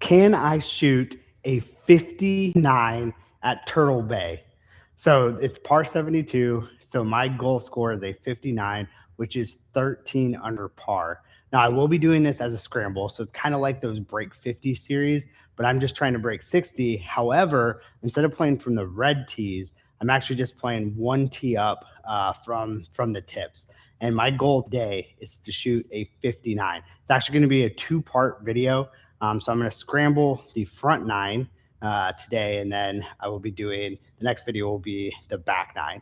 Can I shoot a 59 at Turtle Bay? So it's par 72. So my goal score is a 59, which is 13 under par. Now I will be doing this as a scramble. So it's kind of like those break 50 series, but I'm just trying to break 60. However, instead of playing from the red tees, I'm actually just playing one tee up from the tips. And my goal today is to shoot a 59. It's actually going to be a two-part video. So I'm going to scramble the front nine today, and then I will be doing the next video will be the back nine.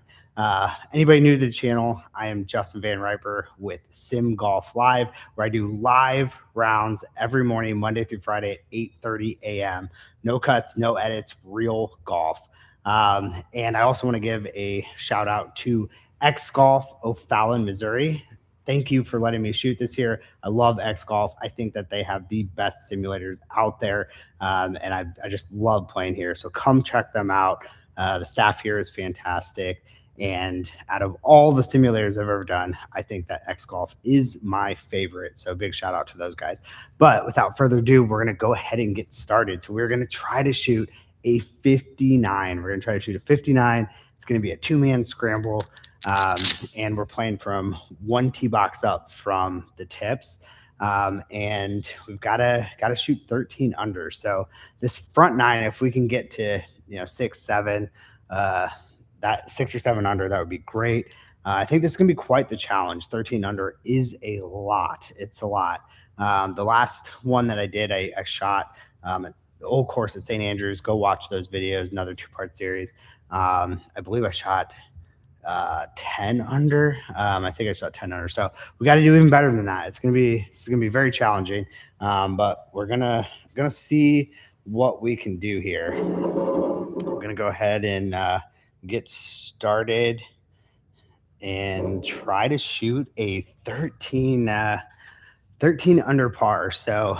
Anybody new to the channel, I am Justin Van Riper with Sim Golf Live, where I do live rounds every morning, Monday through Friday at 8:30 a.m. No cuts, no edits, real golf. And I also want to give a shout out to X Golf O'Fallon, Missouri. Thank you for letting me shoot this here. I love X Golf. I think that they have the best simulators out there, and I just love playing here. So come check them out. The staff here is fantastic. And out of all the simulators I've ever done, I think that X Golf is my favorite. So big shout out to those guys. But without further ado, we're going to go ahead and get started. So we're going to try to shoot a 59. We're going to try to shoot a 59. It's going to be a two-man scramble. And we're playing from one tee box up from the tips. And we've got to shoot 13 under. So this front nine, if we can get to, 6, 7, that 6 or 7 under, that would be great. I think this is going to be quite the challenge. 13 under is a lot. It's a lot. The last one that I did, I shot at the old course at St. Andrews. Go watch those videos, another two-part series. I believe I shot 10 under. I think I shot 10 under. So we got to do even better than that. It's gonna be very challenging. But we're gonna see what we can do here. We're gonna go ahead and get started and try to shoot a 13 under par. So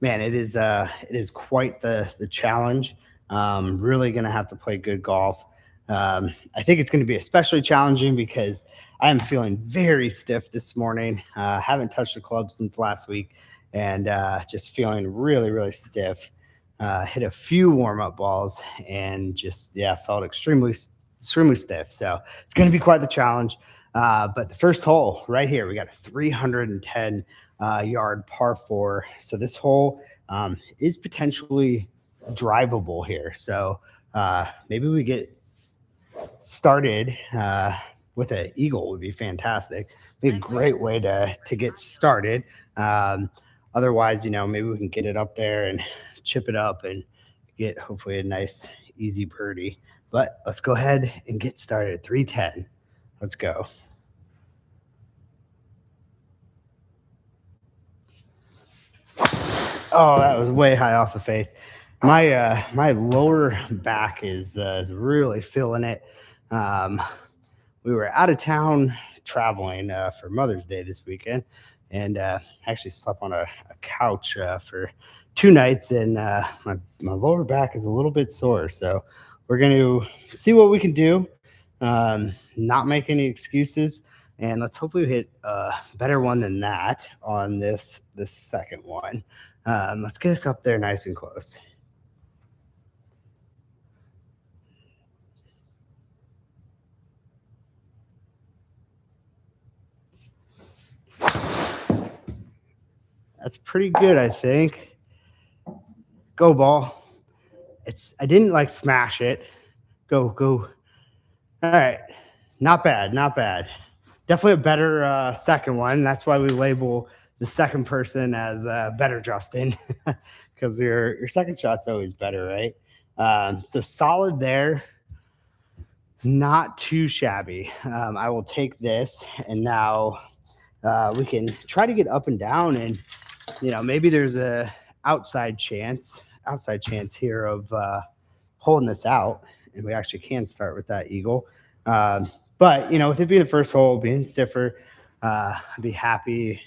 man, it is quite the challenge. Really gonna have to play good golf. I think it's going to be especially challenging because I am feeling very stiff this morning. Haven't touched the club since last week, and just feeling really, really stiff. Hit a few warm-up balls and just felt extremely stiff. So it's going to be quite the challenge. But the first hole right here, we got a 310 yard par 4. So this hole is potentially drivable here. So maybe we get started with an eagle would be fantastic. Be a great way to get started. Otherwise, maybe we can get it up there and chip it up and get hopefully a nice easy birdie. But let's go ahead and get started. 310. Let's go. Oh, that was way high off the face. My lower back is really feeling it. We were out of town traveling for Mother's Day this weekend, and actually slept on a couch for 2 nights, and my lower back is a little bit sore. So we're going to see what we can do, not make any excuses, and let's hopefully hit a better one than that on this second one. Let's get us up there nice and close. That's pretty good, I think. Go ball. I didn't smash it. Go. All right. Not bad. Definitely a better second one. That's why we label the second person as better, Justin, because your second shot's always better, right? So solid there. Not too shabby. I will take this, and now we can try to get up and down, and maybe there's a outside chance here of holding this out, and we actually can start with that eagle. But with it being the first hole, being stiffer, I'd be happy.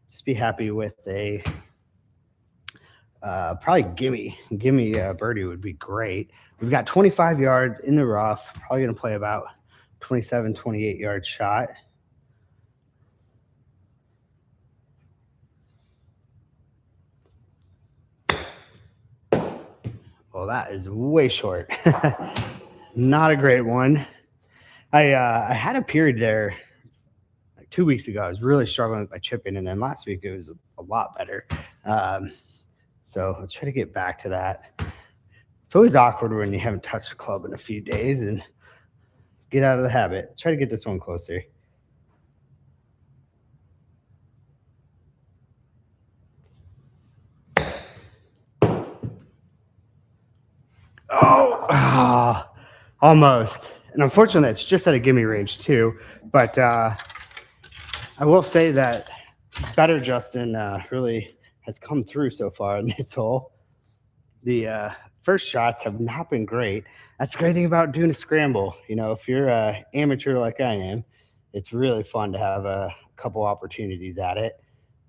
Just be happy with a probably gimme birdie would be great. We've got 25 yards in the rough. Probably gonna play about 27, 28 yard shot. Well, that is way short. Not a great one. I had a period there like 2 weeks ago. I was really struggling with my chipping, and then last week it was a lot better. Um, so let's try to get back to that. It's always awkward when you haven't touched the club in a few days and get out of the habit. Try to get this one closer. Oh, almost. And unfortunately, it's just at a gimme range too. But I will say that Better Justin really has come through so far in this hole. The first shots have not been great. That's the great thing about doing a scramble. You know, if you're an amateur like I am, it's really fun to have a couple opportunities at it.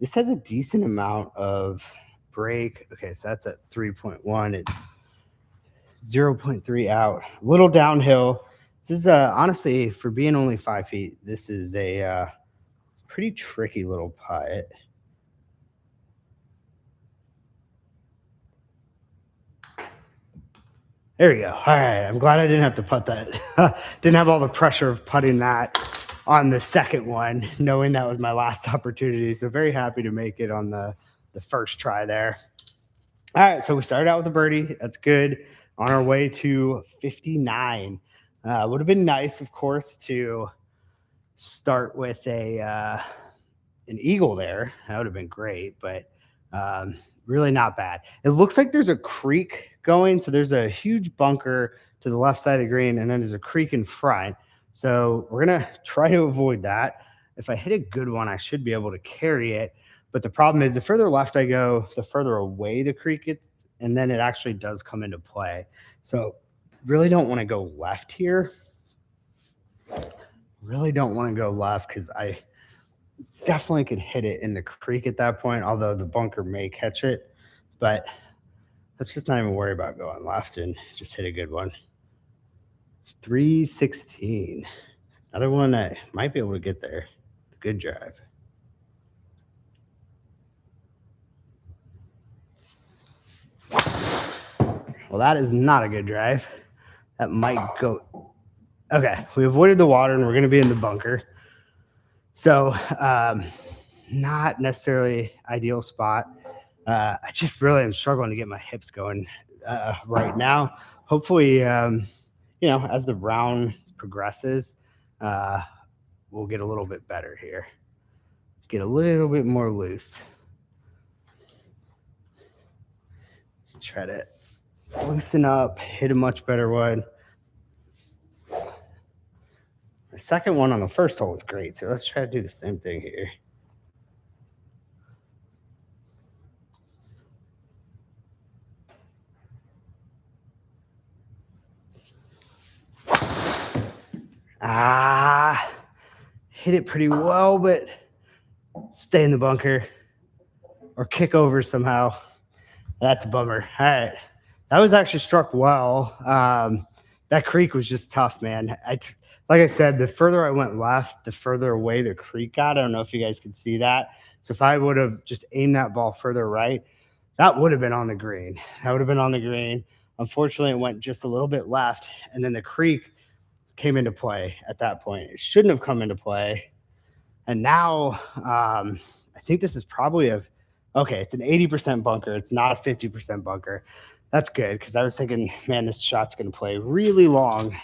This has a decent amount of break. Okay, so that's at 3.1. It's 0.3 out. A little downhill. This is honestly, for being only 5 feet, this is a pretty tricky little putt. There we go. All right. I'm glad I didn't have to putt that. Didn't have all the pressure of putting that on the second one, knowing that was my last opportunity. So very happy to make it on the first try there. All right. So we started out with a birdie. That's good. On our way to 59. Would have been nice, of course, to start with an eagle there. That would have been great, but really not bad. It looks like there's a creek going. So there's a huge bunker to the left side of the green, and then there's a creek in front. So we're going to try to avoid that. If I hit a good one, I should be able to carry it. But the problem is the further left I go, the further away the creek gets, and then it actually does come into play. So really don't want to go left here. Really don't want to go left because I definitely could hit it in the creek at that point, although the bunker may catch it. But let's just not even worry about going left and just hit a good one. 316. Another one that might be able to get there. Good drive. Well, that is not a good drive. That might go. Okay, we avoided the water and we're going to be in the bunker. So, not necessarily ideal spot. I just really am struggling to get my hips going right now. Hopefully, as the round progresses, we'll get a little bit better here. Get a little bit more loose. Try to loosen up, hit a much better one. The second one on the first hole was great, so let's try to do the same thing here. Hit it pretty well, but stay in the bunker or kick over somehow. That's a bummer. All right. That was actually struck well. That creek was just tough, man. Like I said, the further I went left, the further away the creek got. I don't know if you guys could see that. So if I would have just aimed that ball further right, that would have been on the green. Unfortunately, it went just a little bit left, and then the creek came into play at that point. It shouldn't have come into play. And now I think this is probably it's an 80% bunker. It's not a 50% bunker. That's good because I was thinking, man, this shot's going to play really long.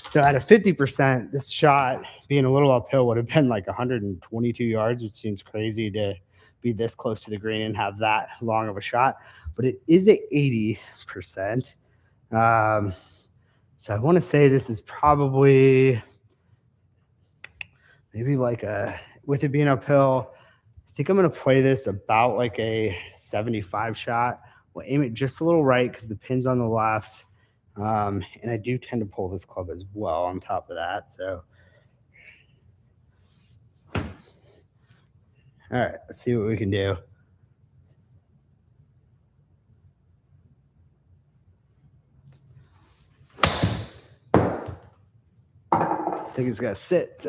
So at a 50%, this shot being a little uphill would have been like 122 yards, which seems crazy to be this close to the green and have that long of a shot. But it is at 80%. So I want to say this is probably maybe with it being uphill, I think I'm going to play this about like a 75 shot. We'll aim it just a little right because the pin's on the left. And I do tend to pull this club as well on top of that. So, all right, let's see what we can do. I think it's got to sit.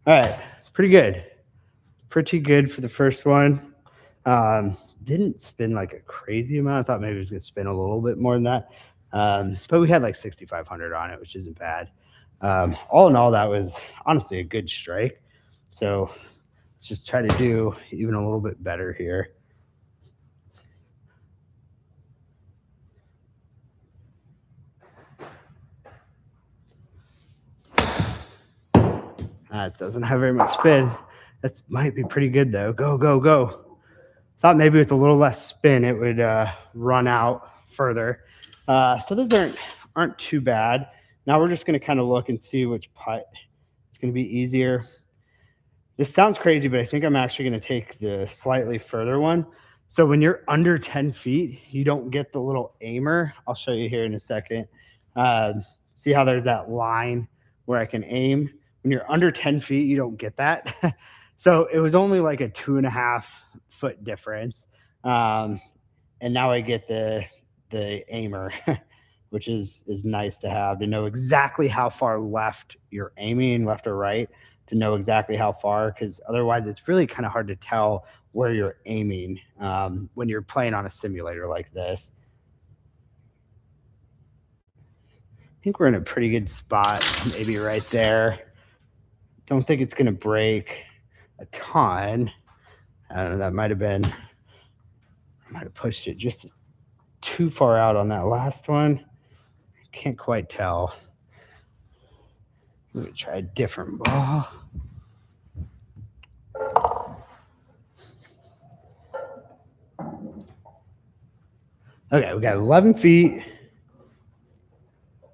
All right, pretty good for the first one. didn't spin like a crazy amount. I thought maybe it was going to spin a little bit more than that. But we had like 6,500 on it, which isn't bad. All in all, that was honestly a good strike. So let's just try to do even a little bit better here. It doesn't have very much spin. That might be pretty good though. Go, go, go. Thought maybe with a little less spin, it would run out further. So those aren't too bad. Now we're just going to kind of look and see which putt is going to be easier. This sounds crazy, but I think I'm actually going to take the slightly further one. So when you're under 10 feet, you don't get the little aimer. I'll show you here in a second. See how there's that line where I can aim? When you're under 10 feet, you don't get that. So it was only like a 2.5 foot difference. And now I get the aimer, which is nice to have, to know exactly how far left you're aiming, left or right, to know exactly how far, because otherwise it's really kind of hard to tell where you're aiming when you're playing on a simulator like this. I think we're in a pretty good spot, maybe right there. Don't think it's going to break a ton. I don't know, that might have pushed it just too far out on that last one. Can't quite tell. Let me try a different ball. Okay, we got 11 feet.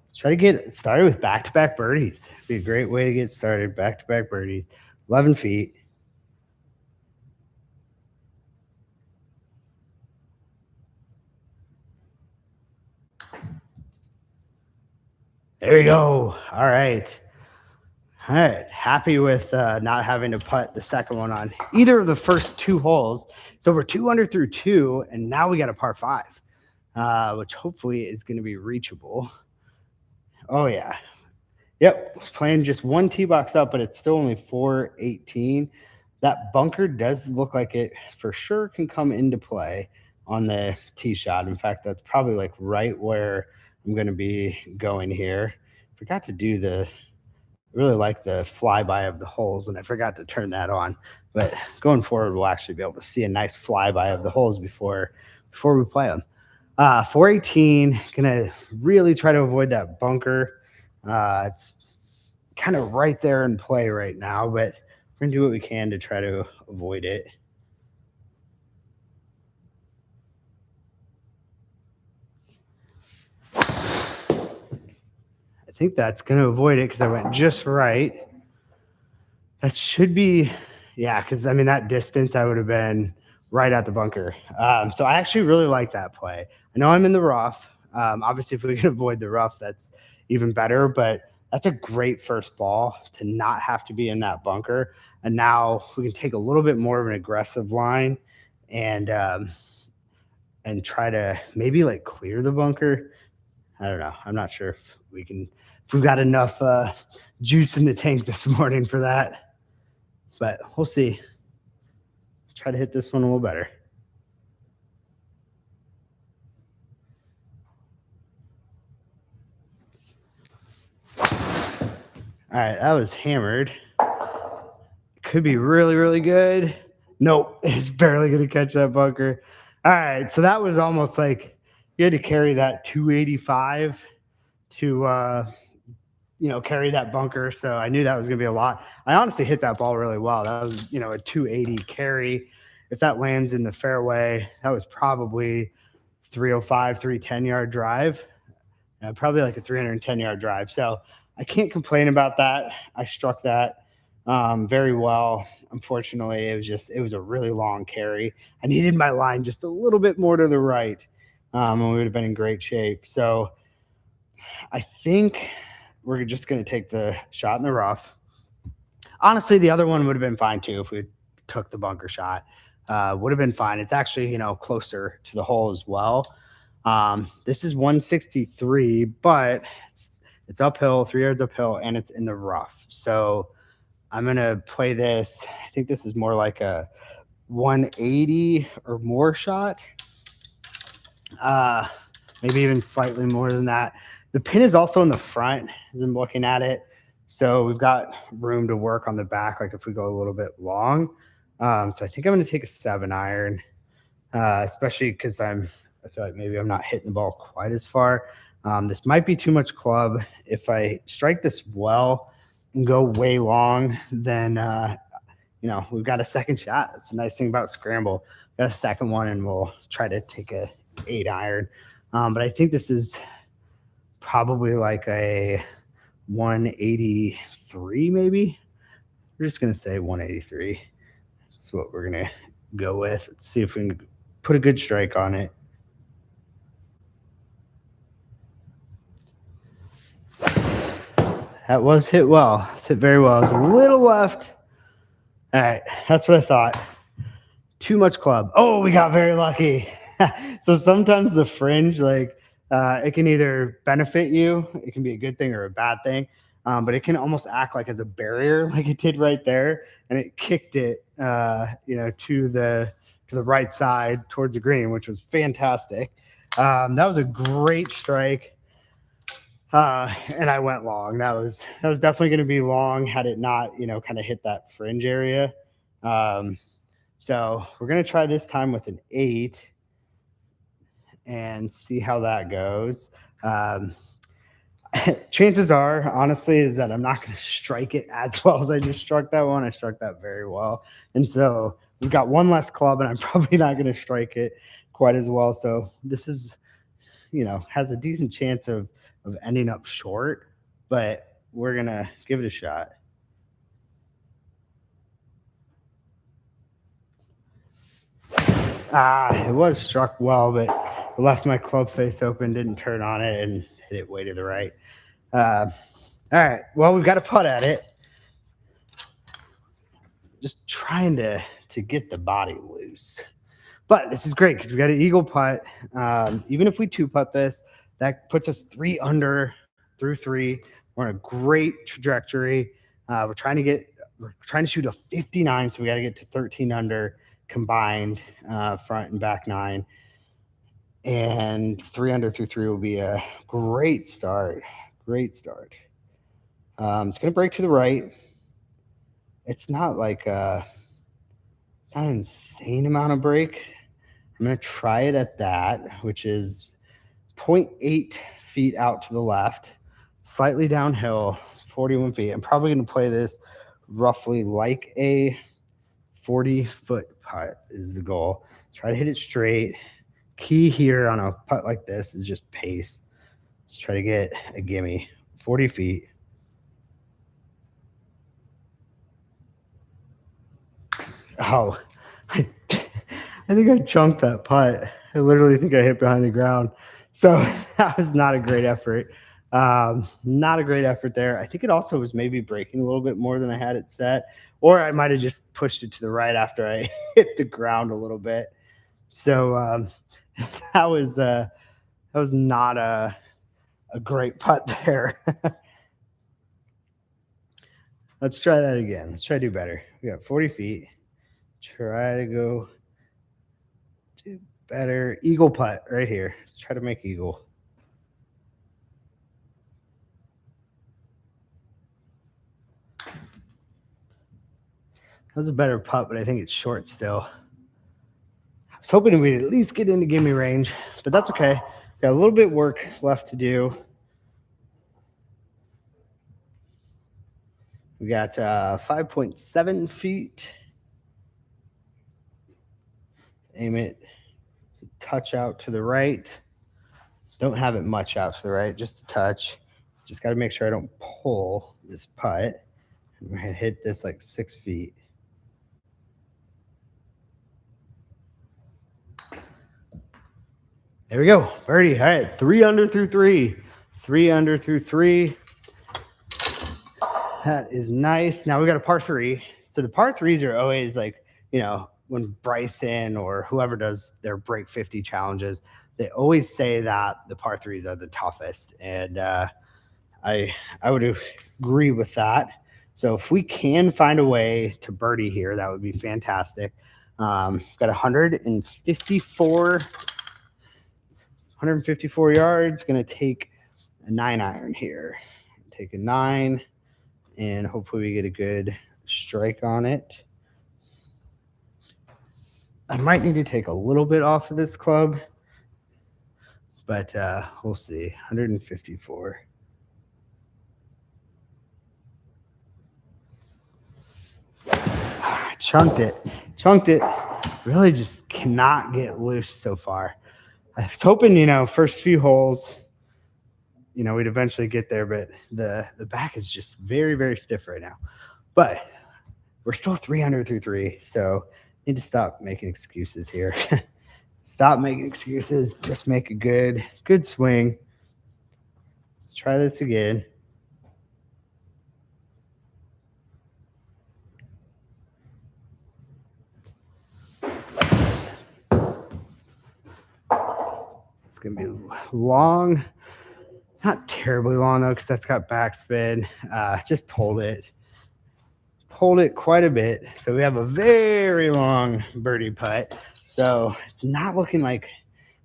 Let's try to get started with back-to-back birdies. Be a great way to get started. Back-to-back birdies. 11 feet. There we go. All right. All right. Happy with not having to putt the second one on either of the first two holes. So we're 2 under through 2, and now we got a par 5, which hopefully is going to be reachable. Oh, yeah. Yep. Playing just one tee box up, but it's still only 418. That bunker does look like it for sure can come into play on the tee shot. In fact, that's probably like right where I'm going to be going here. Forgot to do really like the flyby of the holes, and I forgot to turn that on. But going forward, we'll actually be able to see a nice flyby of the holes before we play them. 418, gonna really try to avoid that bunker. It's kind of right there in play right now, but we're gonna do what we can to try to avoid it. I think that's gonna avoid it because I went just right. That should be, yeah, because I mean that distance I would have been right at the bunker. So I actually really like that play. I know I'm in the rough. Obviously, if we can avoid the rough, that's even better. But that's a great first ball to not have to be in that bunker. And now we can take a little bit more of an aggressive line and try to maybe like clear the bunker. I don't know. I'm not sure if we've got enough juice in the tank this morning for that, but we'll see. Try to hit this one a little better. All right, that was hammered. Could be really, really good. Nope, it's barely going to catch that bunker. All right, so that was almost like you had to carry that 285 to carry that bunker. So I knew that was going to be a lot. I honestly hit that ball really well. That was, a 280 carry. If that lands in the fairway, that was probably 305, 310-yard drive. Probably like a 310-yard drive. So I can't complain about that. I struck that very well. Unfortunately, it was a really long carry. I needed my line just a little bit more to the right, and we would have been in great shape. So I think we're just going to take the shot in the rough. Honestly, the other one would have been fine too if we took the bunker shot. Would have been fine. It's actually, closer to the hole as well. This is 163, but it's uphill, 3 yards uphill, and it's in the rough. So I'm going to play this. I think this is more like a 180 or more shot. Maybe even slightly more than that. The pin is also in the front as I'm looking at it. So we've got room to work on the back, like if we go a little bit long. So I think I'm going to take a 7-iron, especially because I feel like maybe I'm not hitting the ball quite as far. This might be too much club. If I strike this well and go way long, then we've got a second shot. That's the nice thing about scramble. Got a second one, and we'll try to take a 8-iron. But I think this is probably like a 183, maybe. We're just gonna say 183. That's what we're gonna go with. Let's see if we can put a good strike on it. That was hit well. It's hit very well. It was a little left. All right, that's what I thought. Too much club. Oh, we got very lucky. So sometimes the fringe, it can either benefit you, it can be a good thing or a bad thing, but it can almost act like as a barrier, like it did right there, and it kicked it, to the right side towards the green, which was fantastic. That was a great strike, and I went long. That was definitely going to be long had it not, kind of hit that fringe area. So we're going to try this time with an 8 and see how that goes. Chances are, honestly, is that I'm not going to strike it as well as I just struck that one. I struck that very well. And so we've got one less club, and I'm probably not going to strike it quite as well. So this is, has a decent chance of ending up short, but we're going to give it a shot. It was struck well, but I left my club face open, didn't turn on it, and hit it way to the right. All right. Well, we've got to putt at it. Just trying to get the body loose. But this is great because we got an eagle putt. Even if we 2-putt this, that puts us 3 under through 3. We're on a great trajectory. We're trying to shoot a 59, so we got to get to 13 under combined, front and back 9. And 3 under through 3 will be a great start. Great start. It's going to break to the right. It's not like not an insane amount of break. I'm going to try it at that, which is 0.8 feet out to the left, slightly downhill, 41 feet. I'm probably going to play this roughly like a 40-foot putt is the goal. Try to hit it straight. Key here on a putt like this is just pace. Let's try to get a gimme. 40 feet. Oh, I think I chunked that putt. I literally think I hit behind the ground. So that was not a great effort. Not a great effort there. I think it also was maybe breaking a little bit more than I had it set, or I might have just pushed it to the right after I hit the ground a little bit. So that was not a great putt there. Let's try that again. Let's try to do better. We got 40 feet. Try to go do better. Eagle putt right here. Let's try to make eagle. That was a better putt, but I think it's short still. I was hoping we'd at least get into gimme range, but that's okay. Got a little bit of work left to do. We got 5.7 feet. Aim it a touch out to the right. Don't have it much out to the right, just a touch. Just got to make sure I don't pull this putt. I'm going to hit this like 6 feet. There we go. Birdie. All right. 3 under through 3. 3 under through 3. That is nice. Now we got a par 3. So the par 3s are always like, when Bryson or whoever does their break 50 challenges, they always say that the par 3s are the toughest. And I would agree with that. So if we can find a way to birdie here, that would be fantastic. Got 154 yards. Going to take a 9-iron here. Take a 9, and hopefully we get a good strike on it. I might need to take a little bit off of this club, but we'll see. 154. Chunked it. Really just cannot get loose so far. I was hoping, first few holes, we'd eventually get there, but the back is just very, very stiff right now. But we're still 300 through 3, so need to stop making excuses here. Stop making excuses. Just make a good swing. Let's try this again. It's going to be long. Not terribly long, though, because that's got backspin. Just pulled it quite a bit. So we have a very long birdie putt. So it's not looking like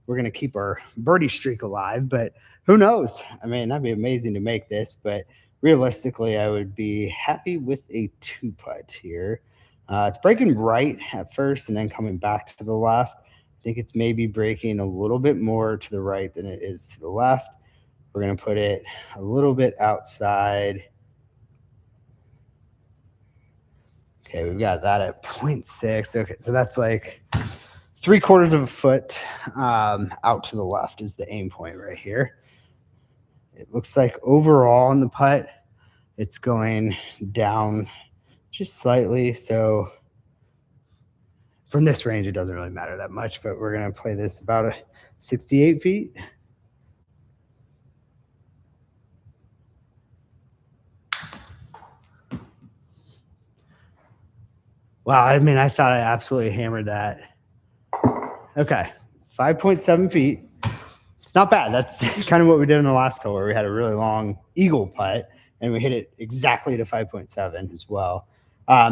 we're going to keep our birdie streak alive, but who knows? I mean, that'd be amazing to make this, but realistically, I would be happy with a 2-putt here. It's breaking right at first and then coming back to the left. I think it's maybe breaking a little bit more to the right than it is to the left. We're going to put it a little bit outside. Okay, we've got that at 0.6. Okay, so that's like 3/4 of a foot out to the left is the aim point right here. It looks like overall in the putt, it's going down just slightly. So from this range, it doesn't really matter that much, but we're going to play this about 68 feet. Wow, I mean, I thought I absolutely hammered that. Okay, 5.7 feet. It's not bad. That's kind of what we did in the last hole where we had a really long eagle putt, and we hit it exactly to 5.7 as well.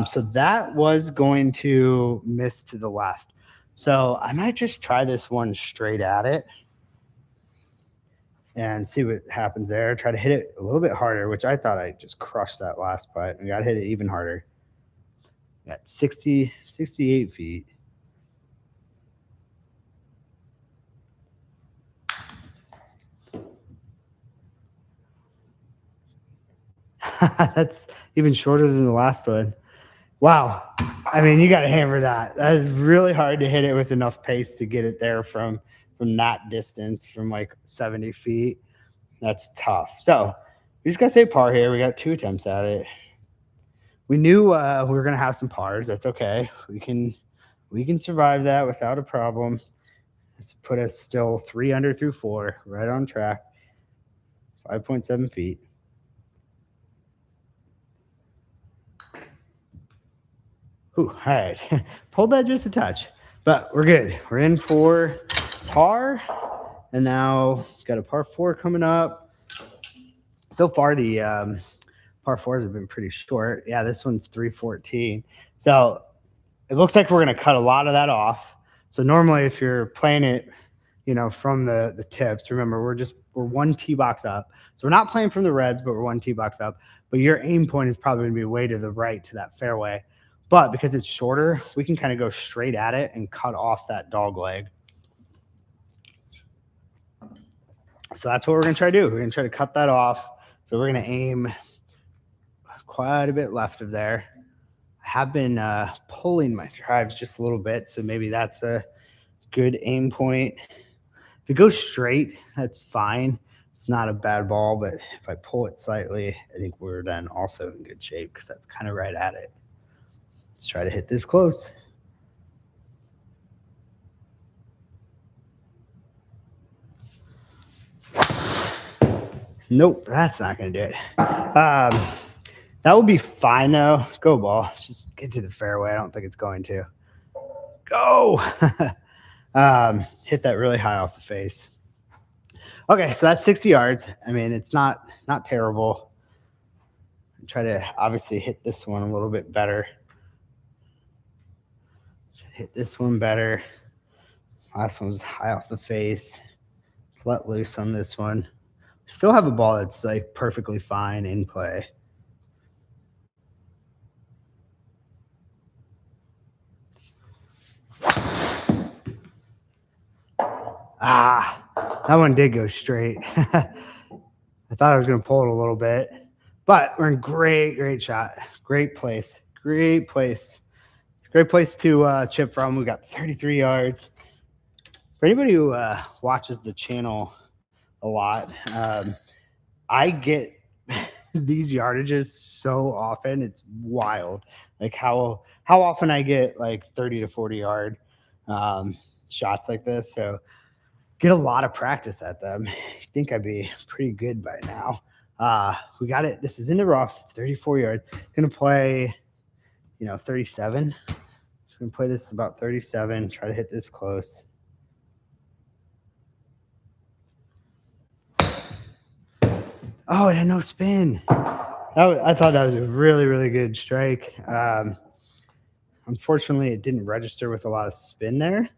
So that was going to miss to the left. So I might just try this one straight at it and see what happens there. Try to hit it a little bit harder, which I thought I just crushed that last putt. We got to hit it even harder. At 68 feet. That's even shorter than the last one. Wow. I mean, you got to hammer that. That is really hard to hit it with enough pace to get it there from that distance, from like 70 feet. That's tough. So we just got to say par here. We got 2 attempts at it. We knew we were going to have some pars. That's okay. We can survive that without a problem. This put us still 3 under through 4, right on track. 5.7 feet. Ooh, all right. Pulled that just a touch, but we're good. We're in for par, and now got a par 4 coming up. So far, the par 4s have been pretty short. Yeah, this one's 314. So it looks like we're going to cut a lot of that off. So normally if you're playing it, from the tips, remember, we're 1 tee box up. So we're not playing from the reds, but we're 1 tee box up. But your aim point is probably going to be way to the right to that fairway. But because it's shorter, we can kind of go straight at it and cut off that dog leg. So that's what we're going to try to do. We're going to try to cut that off. So we're going to aim quite a bit left of there. I have been pulling my drives just a little bit, so maybe that's a good aim point. If it goes straight, that's fine. It's not a bad ball, but if I pull it slightly, I think we're then also in good shape because that's kind of right at it. Let's try to hit this close. Nope, that's not going to do it. That would be fine, though. Go ball. Just get to the fairway. I don't think it's going to. Go! Hit that really high off the face. Okay, so that's 60 yards. I mean, it's not terrible. Try to obviously hit this one a little bit better. hit this one better. Last one was high off the face. Let's let loose on this one. Still have a ball that's like perfectly fine in play. That one did go straight. I thought I was going to pull it a little bit, but we're in great shot. Great place. Great place. It's a great place to chip from. We got 33 yards. For anybody who watches the channel a lot, I get these yardages so often. It's wild. Like how often I get like 30 to 40 yard shots like this. So get a lot of practice at them. I think I'd be pretty good by now. We got it. This is in the rough. It's 34 yards. Gonna play, 37. Gonna play this about 37. Try to hit this close. Oh, it had no spin. I thought that was a really good strike. Unfortunately, it didn't register with a lot of spin there.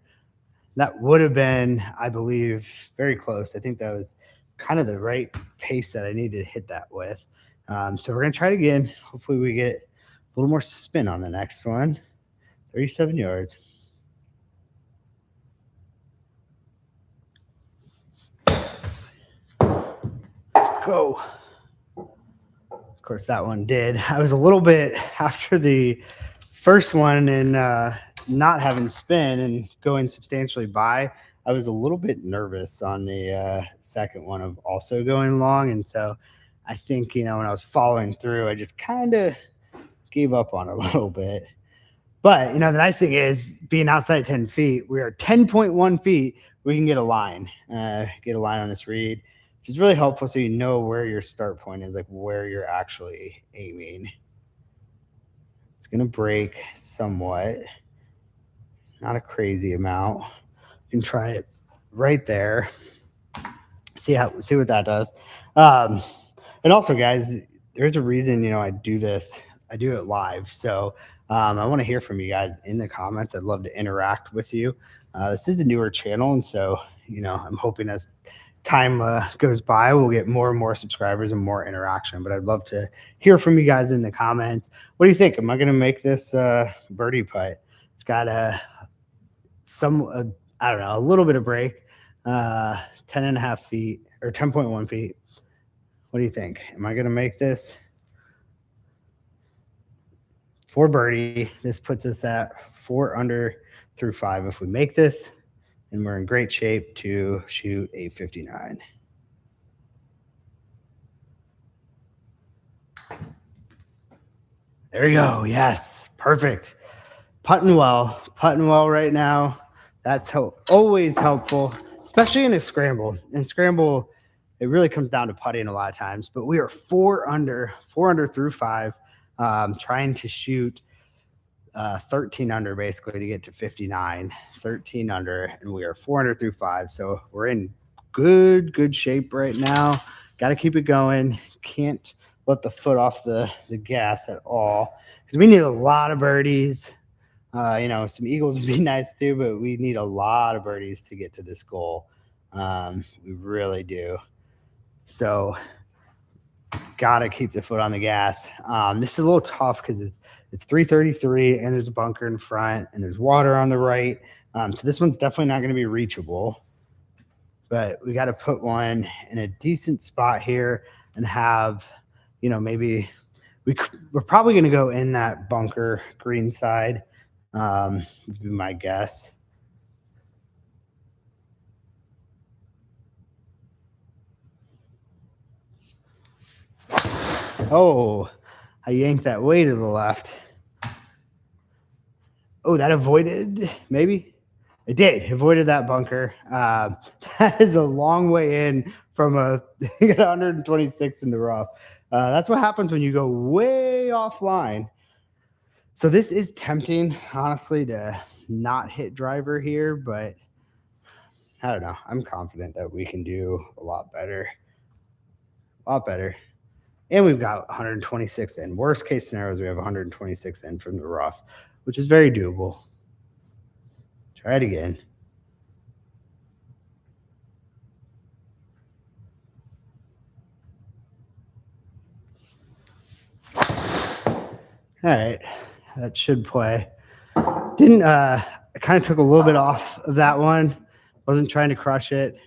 That would have been, I believe, very close. I think that was kind of the right pace that I needed to hit that with. So we're going to try it again. Hopefully we get a little more spin on the next one. 37 yards. Go. Of course, that one did. I was a little bit after the first one and not having spin and going substantially by. I was a little bit nervous on the second one of also going long. And so I think, when I was following through, I just kind of gave up on it a little bit. But, the nice thing is being outside 10 feet, we are 10.1 feet. We can get a line on this read, which is really helpful so you know where your start point is, like where you're actually aiming. It's going to break somewhat, not a crazy amount. You can try it right there. See what that does. And also, guys, there's a reason, I do this. I do it live. So I want to hear from you guys in the comments. I'd love to interact with you. This is a newer channel. And so, I'm hoping as time goes by, we'll get more and more subscribers and more interaction. But I'd love to hear from you guys in the comments. What do you think? Am I going to make this birdie putt? It's got a little bit of break, 10.5 feet or 10.1 feet. What do you think? Am I going to make this? For birdie, this puts us at 4 under through 5. If we make this, and we're in great shape to shoot a 59. There you go. Yes, perfect. Putting well right now. That's always helpful, especially in a scramble. In scramble, it really comes down to putting a lot of times. But we are 4 under through 5, trying to shoot 13 under basically to get to 59. 13 under, and we are 4 under through 5. So we're in good shape right now. Got to keep it going. Can't let the foot off the gas at all because we need a lot of birdies. Some eagles would be nice too, but we need a lot of birdies to get to this goal. We really do. So got to keep the foot on the gas. This is a little tough because it's 333 and there's a bunker in front and there's water on the right. So this one's definitely not going to be reachable, but we got to put one in a decent spot here and have, maybe we're probably going to go in that bunker green side. Would be my guess. Oh, I yanked that way to the left. Oh, that avoided, maybe? It did. Avoided that bunker. That is a long way in from 126 in the rough. That's what happens when you go way offline. So this is tempting, honestly, to not hit driver here, but I don't know. I'm confident that we can do a lot better. And we've got 126 in. Worst case scenarios, we have 126 in from the rough, which is very doable. Try it again. All right, that should play. Didn't I kind of took a little bit off of that one. Wasn't trying to crush it.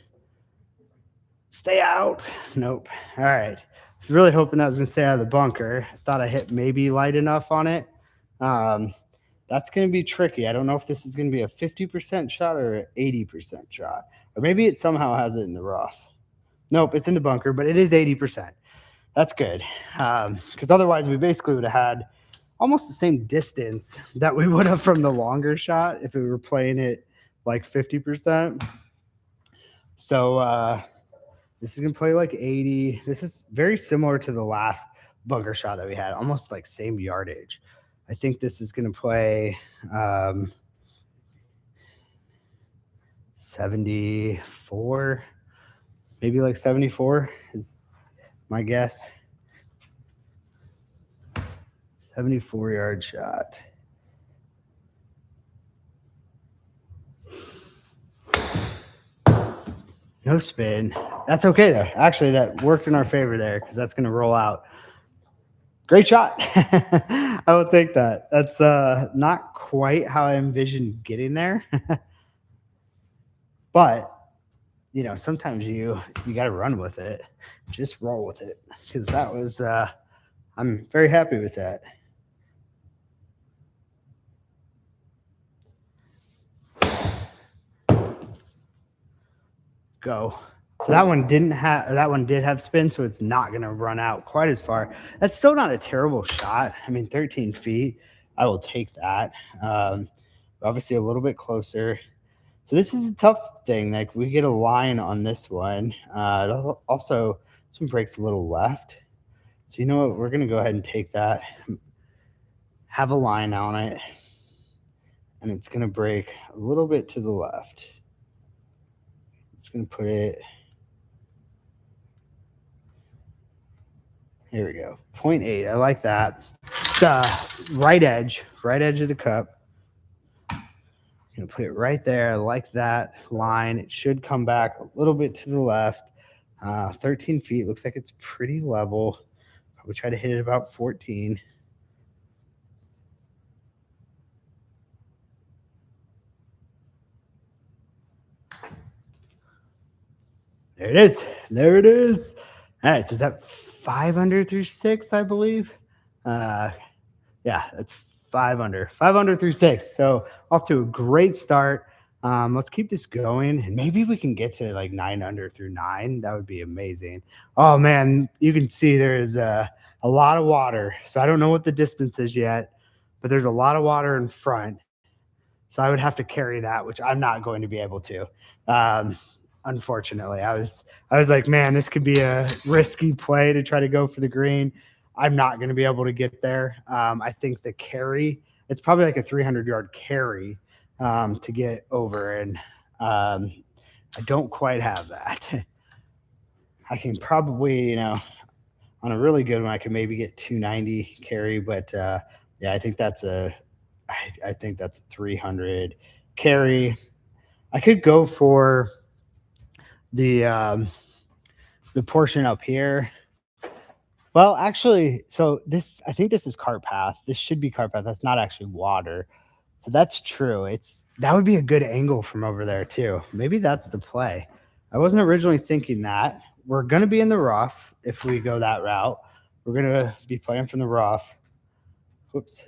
Stay out. Nope. All right. I was really hoping that was going to stay out of the bunker. I thought I hit maybe light enough on it. That's going to be tricky. I don't know if this is going to be a 50% shot or an 80% shot. Or maybe it somehow has it in the rough. Nope, it's in the bunker, but it is 80%. That's good. Because otherwise we basically would have had almost the same distance that we would have from the longer shot if we were playing it like 50%. So this is going to play like 80. This is very similar to the last bunker shot that we had, almost like same yardage. I think this is going to play 74, maybe like 74 is my guess. 74-yard shot. No spin. That's okay, though. Actually, that worked in our favor there because that's going to roll out. Great shot. I will take that. That's not quite how I envisioned getting there. But, you know, sometimes you got to run with it. Just roll with it because that was I'm very happy with that. Go. So that one did have spin, so it's not going to run out quite as far. That's still not a terrible shot. I mean, 13 feet, I will take that. Obviously a little bit closer. So this is a tough thing. Like we get a line on this one. Also, this one breaks a little left. So you know what? We're going to go ahead and take that. Have a line on it. And it's going to break a little bit to the left. It's going to put it... Here we go. 0.8. I like that. It's right edge of the cup. I'm going to put it right there. I like that line. It should come back a little bit to the left. 13 feet. Looks like it's pretty level. Probably try to hit it about 14. There it is. There it is. All right. So is that 5 under through 6, I believe? Yeah, that's 5 under. 5 under through 6. So off to a great start. Let's keep this going, and maybe we can get to like 9 under through 9. That would be amazing. Oh man, you can see there is a lot of water. So I don't know what the distance is yet, but there's a lot of water in front. So I would have to carry that, which I'm not going to be able to. Unfortunately, I was like, man, this could be a risky play to try to go for the green. I'm not going to be able to get there. I think the carry, it's probably like a 300-yard carry to get over, and I don't quite have that. I can probably, you know, on a really good one, I can maybe get 290 carry, but yeah, I think that's a 300 carry. I could go for the portion up here. Well, actually, so this, I think this is cart path. This should be cart path. That's not actually water. So that's true. That would be a good angle from over there too. Maybe that's the play. I wasn't originally thinking that. We're going to be in the rough if we go that route. We're going to be playing from the rough. Whoops.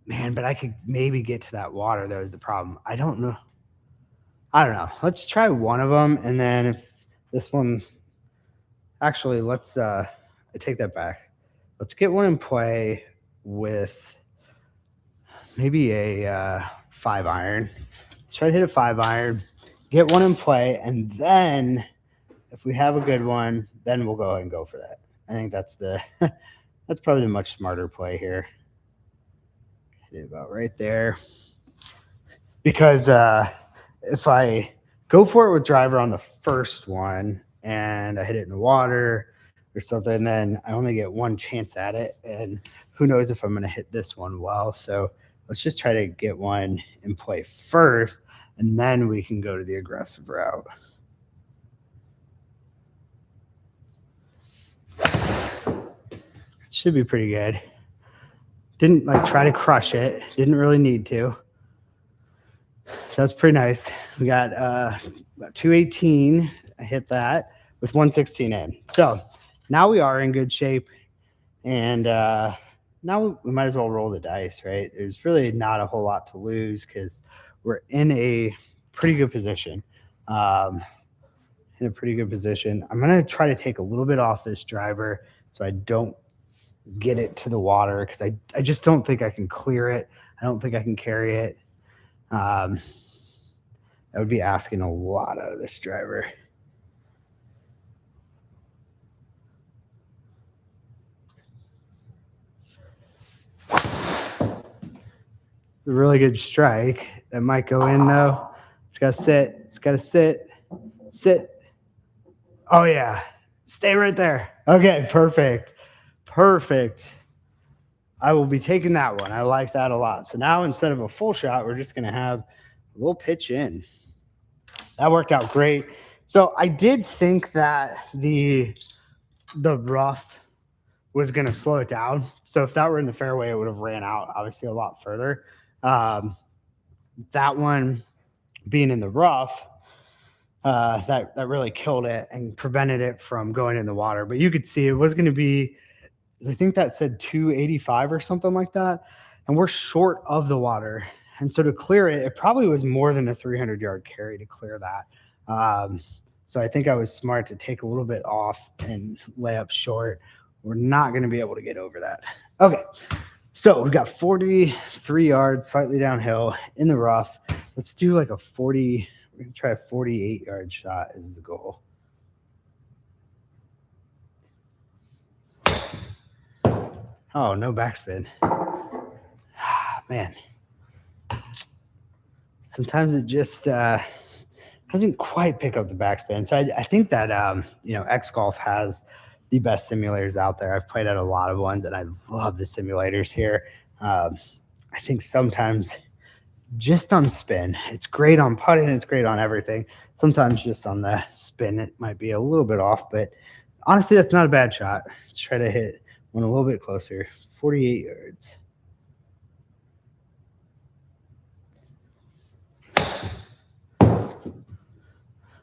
Man, but I could maybe get to that water. That was the problem. I don't know. Let's try one of them, and then if this one... Actually, let's I take that back. Let's get one in play with maybe a 5-iron. Let's try to hit a 5-iron, get one in play, and then if we have a good one, then we'll go ahead and go for that. I think that's that's probably the much smarter play here. Hit it about right there. Because if I go for it with driver on the first one, and I hit it in the water or something, then I only get one chance at it. And who knows if I'm going to hit this one well. So let's just try to get one in play first, and then we can go to the aggressive route. It should be pretty good. Didn't like try to crush it. Didn't really need to. That's pretty nice. We got about 218. I hit that with 116 in. So now we are in good shape. And now we might as well roll the dice, right? There's really not a whole lot to lose because we're in a pretty good position. I'm going to try to take a little bit off this driver so I don't get it to the water because I just don't think I can clear it. I don't think I can carry it. That would be asking a lot out of this driver. A really good strike. That might go in though. It's got to sit. It's got to sit. Sit. Oh yeah. Stay right there. Okay, perfect. Perfect. I will be taking that one. I like that a lot. So now instead of a full shot, we're just going to have a little pitch in. That worked out great. So I did think that the rough was going to slow it down. So if that were in the fairway, it would have ran out obviously a lot further. That one being in the rough, that really killed it and prevented it from going in the water. But you could see it was going to be, I think that said 285 or something like that. And we're short of the water. And so to clear it, it probably was more than a 300-yard carry to clear that. So I think I was smart to take a little bit off and lay up short. We're not going to be able to get over that. Okay, so we've got 43 yards, slightly downhill in the rough. Let's do like a 40. We're going to try a 48-yard shot is the goal. Oh, no backspin. Man. Sometimes it just doesn't quite pick up the backspin. So I think that, X Golf has the best simulators out there. I've played at a lot of ones, and I love the simulators here. I think sometimes just on spin, it's great on putting, it's great on everything. Sometimes just on the spin, it might be a little bit off, but honestly, that's not a bad shot. Let's try to hit one a little bit closer. 48 yards.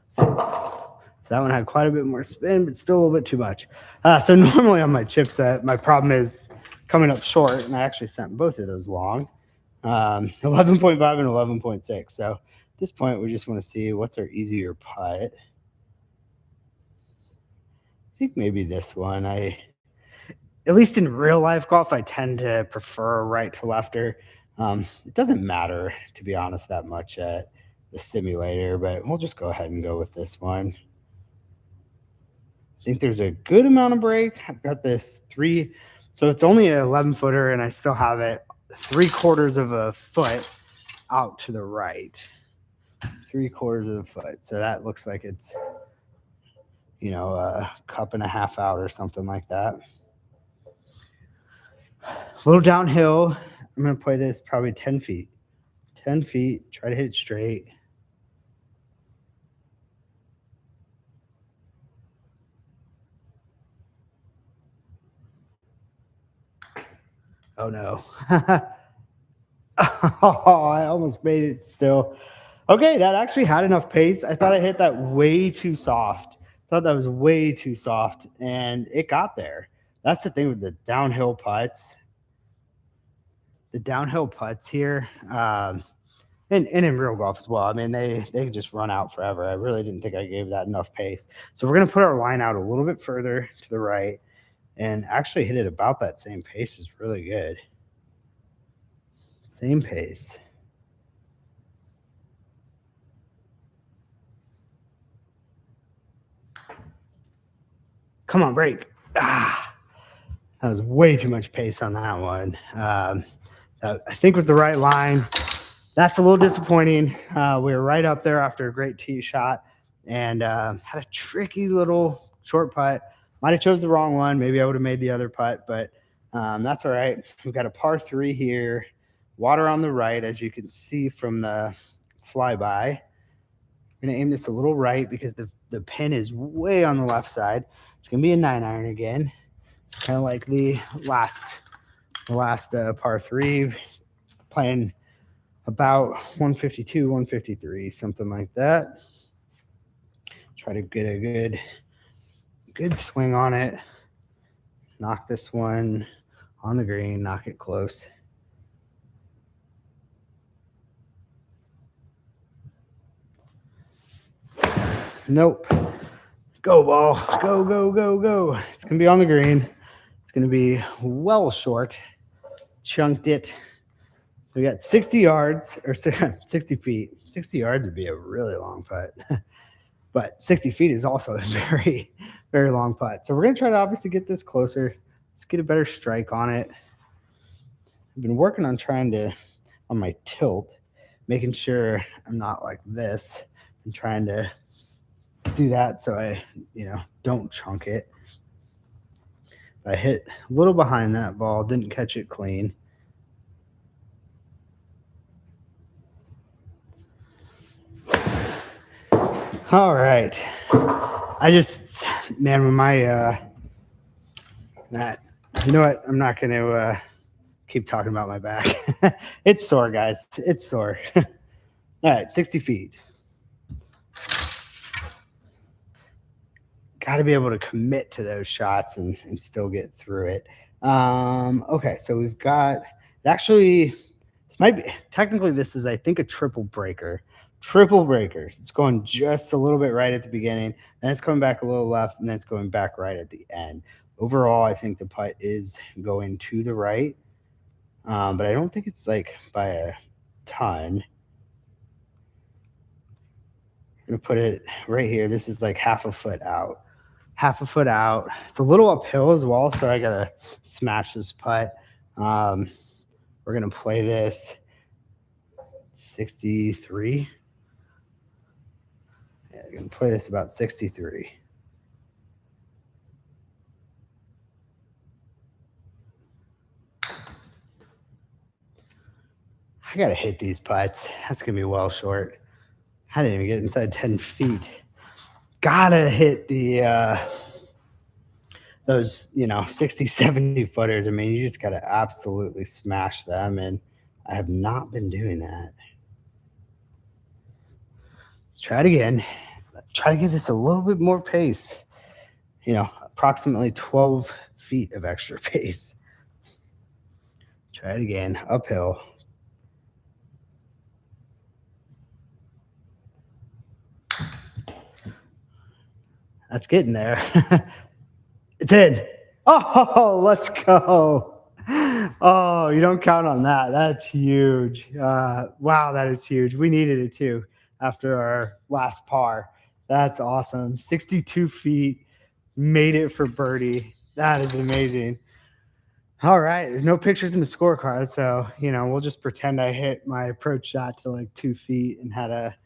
So that one had quite a bit more spin, but still a little bit too much. So normally on my chip set, my problem is coming up short, and I actually sent both of those long, 11.5 and 11.6. So at this point, we just want to see what's our easier putt. I think maybe this one. At least in real life golf, I tend to prefer right to lefter. It doesn't matter, to be honest, that much at the simulator, but we'll just go ahead and go with this one. I think there's a good amount of break. I've got this 3, so it's only an 11-footer, and I still have it 3/4 of a foot out to the right. 3/4 of a foot. So that looks like it's, a cup and a half out or something like that. A little downhill. I'm going to play this probably 10 feet. 10 feet. Try to hit it straight. Oh, no. Oh, I almost made it still. Okay, that actually had enough pace. I thought I hit that way too soft. Thought that was way too soft, and it got there. That's the thing with the downhill putts. The downhill putts here, and in real golf as well. I mean, they just run out forever. I really didn't think I gave that enough pace. So we're going to put our line out a little bit further to the right and actually hit it about that same pace is really good. Same pace. Come on, break. That was way too much pace on that one. That I think was the right line. That's a little disappointing. We were right up there after a great tee shot and had a tricky little short putt. Might have chose the wrong one. Maybe I would have made the other putt, but that's all right. We've got a par 3 here Water on the right, as you can see from the flyby. I'm going to aim this a little right because the pin is way on the left side. It's going to be a 9-iron again. It's kind of like the last par 3. It's playing about 152, 153, something like that. Try to get a good swing on it. Knock this one on the green, knock it close. Nope. Go, ball. Go, go, go, go. It's going to be on the green. It's going to be well short. Chunked it. We got 60 yards, or 60 feet. 60 yards would be a really long putt. But 60 feet is also a very, very long putt. So we're going to try to obviously get this closer. Let's get a better strike on it. I've been working on on my tilt, making sure I'm not like this. I'm trying to do that so I, don't chunk it. I hit a little behind that ball, didn't catch it clean. All right. Man, when my, you know what? I'm not going to keep talking about my back. It's sore, guys. It's sore. All right, 60 feet. Got to be able to commit to those shots and still get through it. Okay, so we've got actually. This might be technically. This is, I think, a triple breaker. Triple breakers. It's going just a little bit right at the beginning, then it's coming back a little left, and then it's going back right at the end. Overall, I think the putt is going to the right, but I don't think it's like by a ton. I'm gonna put it right here. This is like half a foot out. It's a little uphill as well, so I gotta smash this putt. We're gonna play this 63. Yeah, we're gonna play this about 63. I gotta hit these putts. That's gonna be well short. I didn't even get inside 10 feet. Gotta hit the those 60, 70 footers. I mean, you just gotta absolutely smash them, and I have not been doing that. Let's try it again. Try to give this a little bit more pace. Approximately 12 feet of extra pace. Try it again. Uphill. That's getting there. It's in. Oh, let's go. Oh, you don't count on that. That's huge. Wow, that is huge. We needed it too after our last par. That's awesome. 62 feet. Made it for birdie. That is amazing. All right. There's no pictures in the scorecard. So, we'll just pretend I hit my approach shot to like 2 feet and had a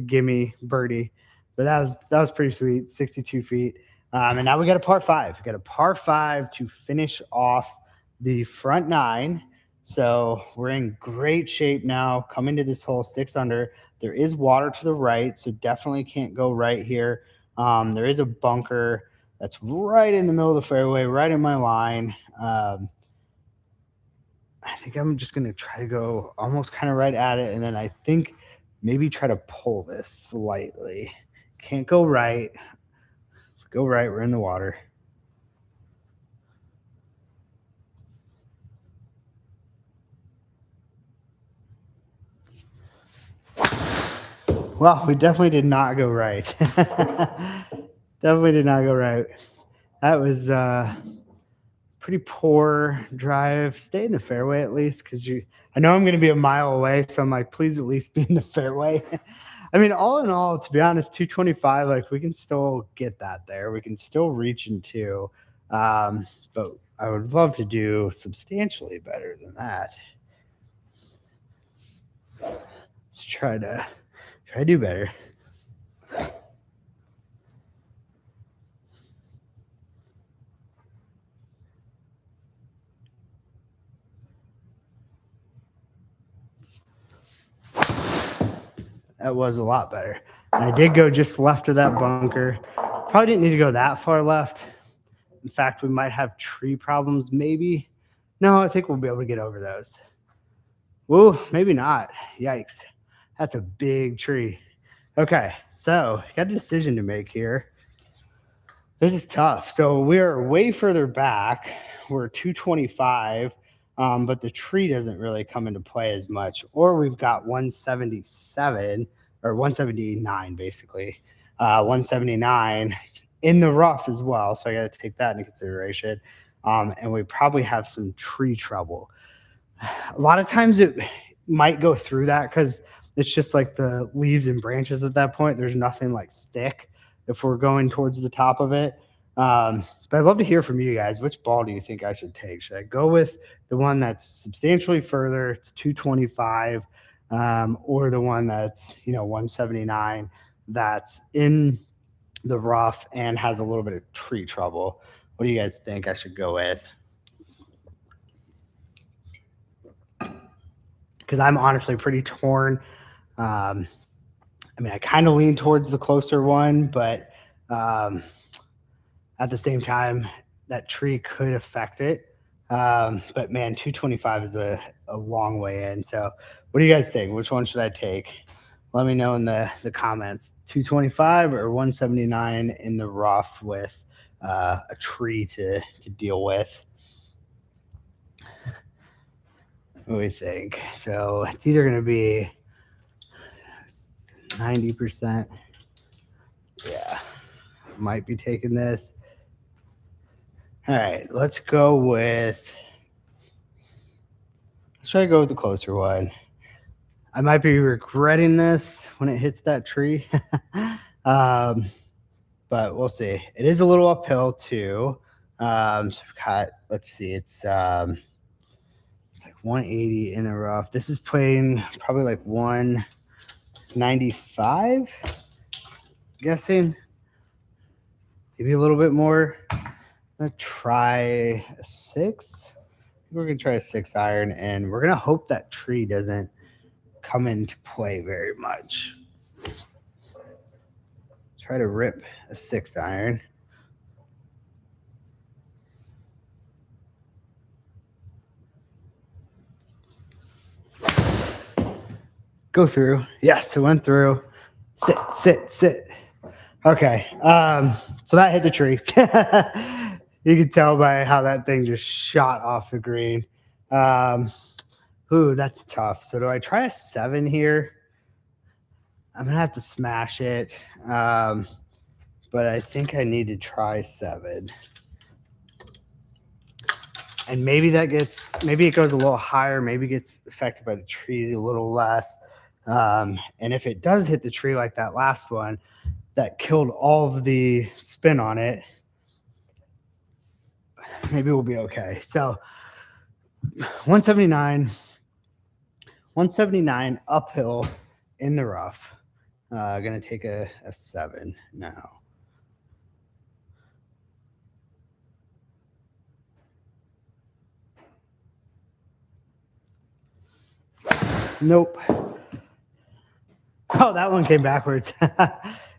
gimme birdie. But that was pretty sweet. 62 feet. And now we got a par 5. We got a par 5 to finish off the front 9. So we're in great shape now. Coming to this hole 6 under. There is water to the right, so definitely can't go right here. There is a bunker that's right in the middle of the fairway, right in my line. I think I'm just going to try to go almost kind of right at it, and then I think maybe try to pull this slightly. Can't go right. Go right. We're in the water. Well, we definitely did not go right. Definitely did not go right. That was pretty poor drive. Stay in the fairway at least, because I know I'm going to be a mile away, so I'm like, please at least be in the fairway. I mean, all in all, to be honest, 225, like we can still get that there. We can still reach into, but I would love to do substantially better than that. Let's try to do better. That was a lot better. And I did go just left of that bunker. Probably didn't need to go that far left. In fact, we might have tree problems, maybe. No, I think we'll be able to get over those. Whoa, maybe not. Yikes. That's a big tree. Okay, so got a decision to make here. This is tough. So we're way further back. We're 225, but the tree doesn't really come into play as much. Or we've got 177 or 179, basically. 179 in the rough as well. So I got to take that into consideration. And we probably have some tree trouble. A lot of times it might go through that because it's just like the leaves and branches at that point. There's nothing like thick if we're going towards the top of it. But I'd love to hear from you guys. Which ball do you think I should take? Should I go with the one that's substantially further, it's 225, or the one that's 179 that's in the rough and has a little bit of tree trouble? What do you guys think I should go with? Because I'm honestly pretty torn. I mean, I kind of lean towards the closer one, but at the same time, that tree could affect it. But man, 225 is a long way in. So what do you guys think? Which one should I take? Let me know in the comments. 225 or 179 in the rough with a tree to deal with. What do we think? So it's either going to be 90%. Yeah, might be taking this. All right, let's try to go with the closer one. I might be regretting this when it hits that tree. But we'll see. It is a little uphill too. So we've got, let's see, it's like 180 in the rough. This is playing probably like 195, guessing. Maybe a little bit more. I'm gonna try a 6. We're gonna try a 6 iron, and we're gonna hope that tree doesn't come into play very much. Try to rip a 6 iron. Go through. Yes, it went through. Sit. Okay. So that hit the tree. You can tell by how that thing just shot off the green. Ooh, that's tough. So do I try a 7 here? I'm going to have to smash it. But I think I need to try 7. And maybe it goes a little higher. Maybe it gets affected by the trees a little less. And if it does hit the tree like that last one, that killed all of the spin on it, maybe we'll be okay. So 179 uphill in the rough. Gonna take a 7 now. Nope. Oh, that one came backwards. All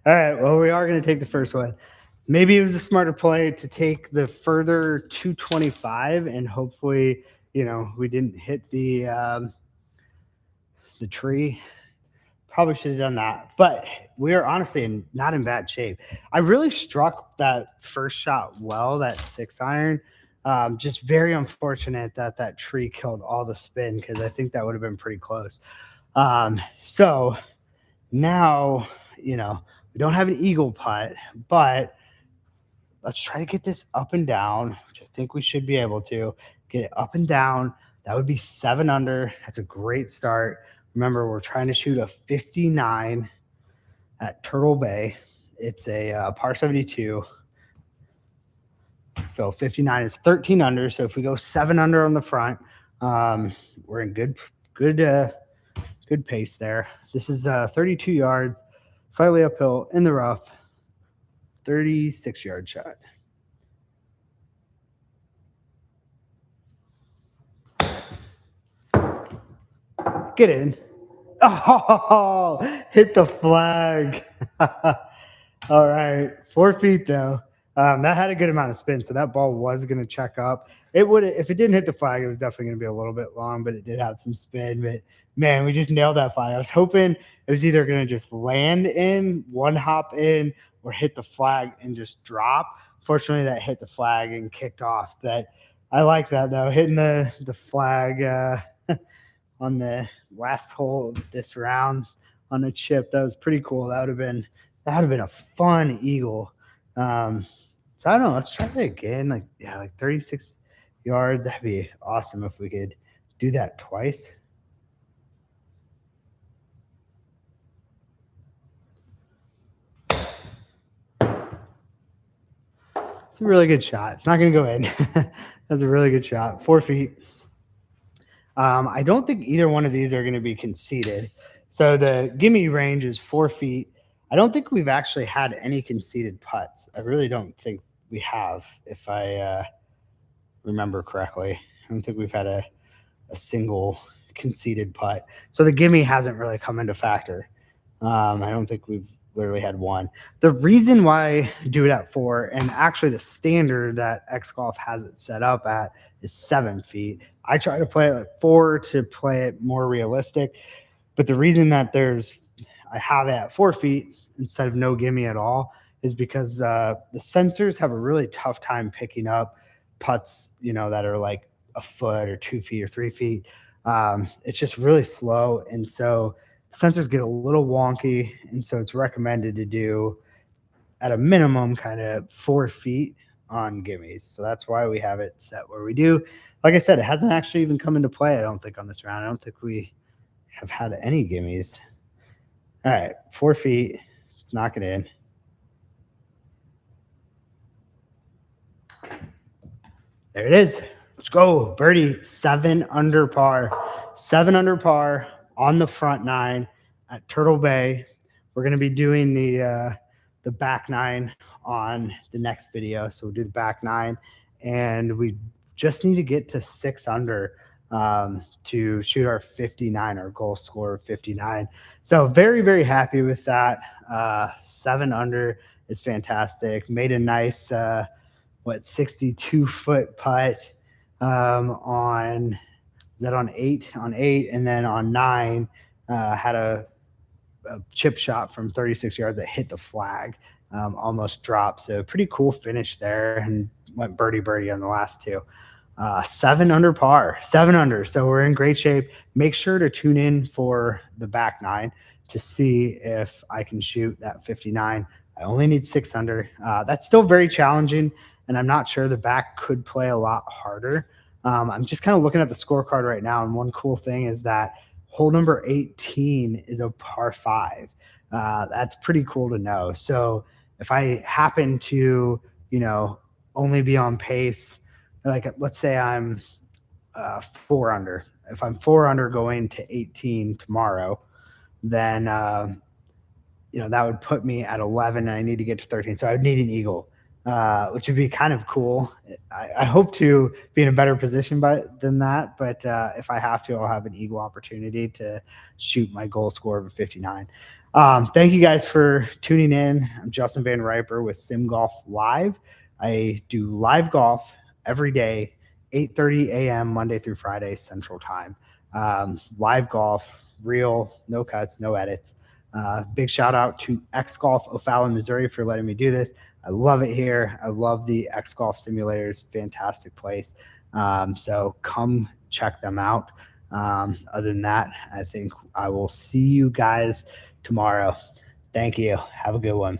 right. Well, we are going to take the first one. Maybe it was a smarter play to take the further 225, and hopefully, we didn't hit the tree. Probably should have done that. But we are honestly not in bad shape. I really struck that first shot well, that 6 iron. Just very unfortunate that tree killed all the spin, because I think that would have been pretty close. So now, we don't have an eagle putt, but let's try to get this up and down, which I think we should be able to get it up and down. That would be 7 under. That's a great start. Remember, we're trying to shoot a 59 at Turtle Bay. It's a par 72. So 59 is 13 under. So if we go 7 under on the front, we're in good pace there. This is 32 yards, slightly uphill in the rough, 36-yard shot. Get in. Oh, hit the flag. All right, 4 feet though. That had a good amount of spin, so that ball was going to check up. It would, if it didn't hit the flag, it was definitely going to be a little bit long, but it did have some spin. But man, we just nailed that flag. I was hoping it was either going to just land in, one hop in, or hit the flag and just drop. Fortunately, that hit the flag and kicked off. But I like that though, hitting the flag on the last hole of this round on a chip. That was pretty cool. That would have been a fun eagle. So I don't know. Let's try it again. Like 36 yards. That'd be awesome if we could do that twice. It's a really good shot. It's not going to go in. That's a really good shot. 4 feet. I don't think either one of these are going to be conceded. So the gimme range is 4 feet. I don't think we've actually had any conceded putts. I really don't think we have, if I remember correctly. I don't think we've had a single conceded putt. So the gimme hasn't really come into factor. I don't think we've literally had one. The reason why I do it at 4, and actually the standard that X Golf has it set up at is 7 feet. I try to play it at 4 to play it more realistic. But the reason that I have it at 4 feet instead of no gimme at all is because the sensors have a really tough time picking up putts, that are like a foot or 2 feet or 3 feet. It's just really slow. And so sensors get a little wonky. And so it's recommended to do at a minimum kind of 4 feet on gimmies. So that's why we have it set where we do. Like I said, it hasn't actually even come into play, I don't think, on this round. I don't think we have had any gimmies. All right, 4 feet. Let's knock it in. There it is. Let's go. Birdie, 7 under par. 7 under par on the front 9 at Turtle Bay. We're going to be doing the back 9 on the next video. So we'll do the back 9. And we just need to get to 6 under to shoot our 59, our goal score of 59. So very, very happy with that. 7 under is fantastic. Made a nice 62-foot putt on 8? On 8, and then on 9 had a chip shot from 36 yards that hit the flag, almost dropped. So pretty cool finish there, and went birdie on the last 2. 7 under par, 7 under. So we're in great shape. Make sure to tune in for the back 9 to see if I can shoot that 59. I only need 6 under. That's still very challenging, and I'm not sure the back could play a lot harder. I'm just kind of looking at the scorecard right now, and one cool thing is that hole number 18 is a par 5. That's pretty cool to know. So if I happen to, only be on pace, like let's say I'm 4 under. If I'm 4 under going to 18 tomorrow, then that would put me at 11, and I need to get to 13. So I would need an eagle, which would be kind of cool. I hope to be in a better position than that, but if I have to, I'll have an eagle opportunity to shoot my goal score of a 59. Thank you guys for tuning in. I'm Justin Van Riper with Sim Golf Live. I do live golf every day, 8:30 a.m. Monday through Friday Central Time. Live golf, real, no cuts, no edits. Big shout out to X Golf O'Fallon, Missouri for letting me do this. I love it here. I love the X Golf simulators. Fantastic place. So come check them out. Other than that, I think I will see you guys tomorrow. Thank you. Have a good one.